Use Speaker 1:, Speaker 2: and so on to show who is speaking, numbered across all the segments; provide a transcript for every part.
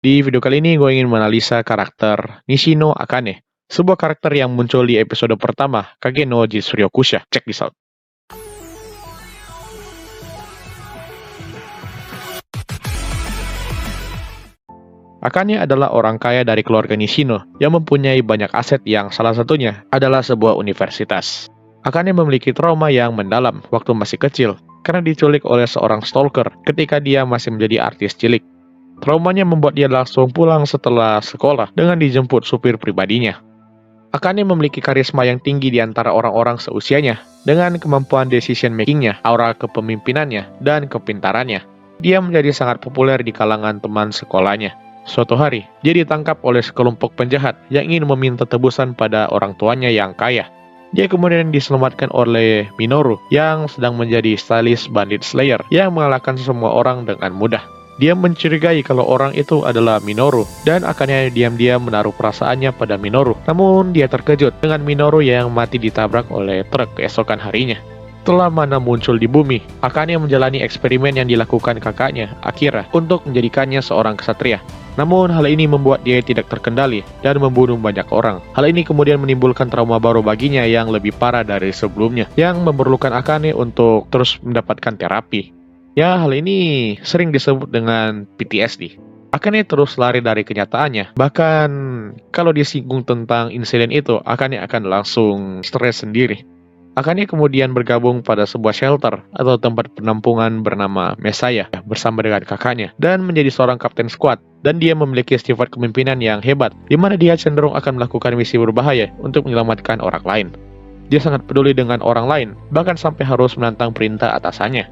Speaker 1: Di video kali ini gue ingin menganalisa karakter Nishino Akane, sebuah karakter yang muncul di episode pertama Kage no Jitsuryokusha. Check this out. Akane adalah orang kaya dari keluarga Nishino yang mempunyai banyak aset yang salah satunya adalah sebuah universitas. Akane memiliki trauma yang mendalam waktu masih kecil karena diculik oleh seorang stalker ketika dia masih menjadi artis cilik. Traumanya membuat dia langsung pulang setelah sekolah dengan dijemput supir pribadinya. Akane memiliki karisma yang tinggi di antara orang-orang seusianya dengan kemampuan decision making-nya, aura kepemimpinannya, dan kepintarannya. Dia menjadi sangat populer di kalangan teman sekolahnya. Suatu hari, dia ditangkap oleh sekelompok penjahat yang ingin meminta tebusan pada orang tuanya yang kaya. Dia kemudian diselamatkan oleh Minoru yang sedang menjadi stylist bandit slayer yang mengalahkan semua orang dengan mudah. Dia mencurigai kalau orang itu adalah Minoru dan akhirnya diam-diam menaruh perasaannya pada Minoru. Namun dia terkejut dengan Minoru yang mati ditabrak oleh truk keesokan harinya. Setelah mana muncul di bumi, Akane menjalani eksperimen yang dilakukan kakaknya, Akira, untuk menjadikannya seorang ksatria. Namun hal ini membuat dia tidak terkendali dan membunuh banyak orang. Hal ini kemudian menimbulkan trauma baru baginya yang lebih parah dari sebelumnya, yang memerlukan Akane untuk terus mendapatkan terapi. Ya, hal ini sering disebut dengan PTSD. Akane terus lari dari kenyataannya. Bahkan kalau disinggung tentang insiden itu, Akane akan langsung stres sendiri. Akane kemudian bergabung pada sebuah shelter atau tempat penampungan bernama Mesaya bersama dengan kakaknya dan menjadi seorang kapten squad, dan dia memiliki sifat kepemimpinan yang hebat di mana dia cenderung akan melakukan misi berbahaya untuk menyelamatkan orang lain. Dia sangat peduli dengan orang lain, bahkan sampai harus menantang perintah atasannya.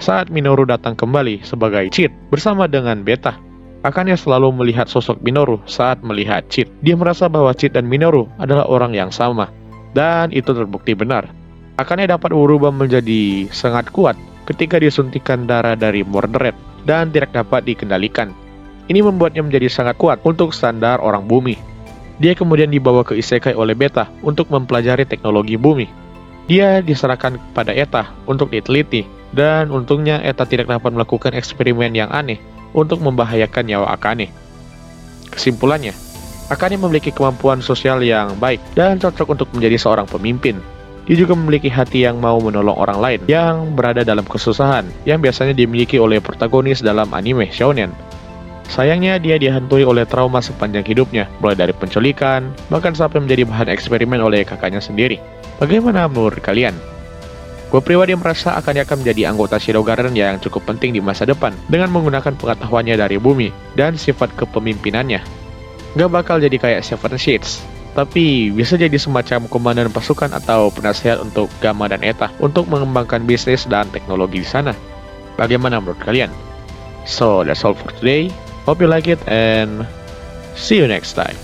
Speaker 1: Saat Minoru datang kembali sebagai Cheat bersama dengan Beta, Akane selalu melihat sosok Minoru saat melihat Cheat. Dia merasa bahwa Cheat dan Minoru adalah orang yang sama. Dan itu terbukti benar. Akane dapat berubah menjadi sangat kuat ketika disuntikan darah dari Mordred dan tidak dapat dikendalikan. Ini membuatnya menjadi sangat kuat untuk standar orang bumi. Dia kemudian dibawa ke Isekai oleh Beta untuk mempelajari teknologi bumi. Dia diserahkan kepada Eta untuk diteliti, dan untungnya Eta tidak dapat melakukan eksperimen yang aneh untuk membahayakan nyawa Akane. Kesimpulannya, Akane memiliki kemampuan sosial yang baik dan cocok untuk menjadi seorang pemimpin. Dia juga memiliki hati yang mau menolong orang lain yang berada dalam kesusahan yang biasanya dimiliki oleh protagonis dalam anime shonen. Sayangnya dia dihantui oleh trauma sepanjang hidupnya, mulai dari penculikan, bahkan sampai menjadi bahan eksperimen oleh kakaknya sendiri. Bagaimana menurut kalian? Gue pribadi merasa Akane akan menjadi anggota Shadow Garden yang cukup penting di masa depan dengan menggunakan pengetahuannya dari bumi dan sifat kepemimpinannya. Gak bakal jadi kayak Seven Shades, tapi bisa jadi semacam komandan pasukan atau penasehat untuk Gamma dan Eta untuk mengembangkan bisnis dan teknologi di sana. Bagaimana menurut kalian? So, that's all for today. Hope you like it and see you next time.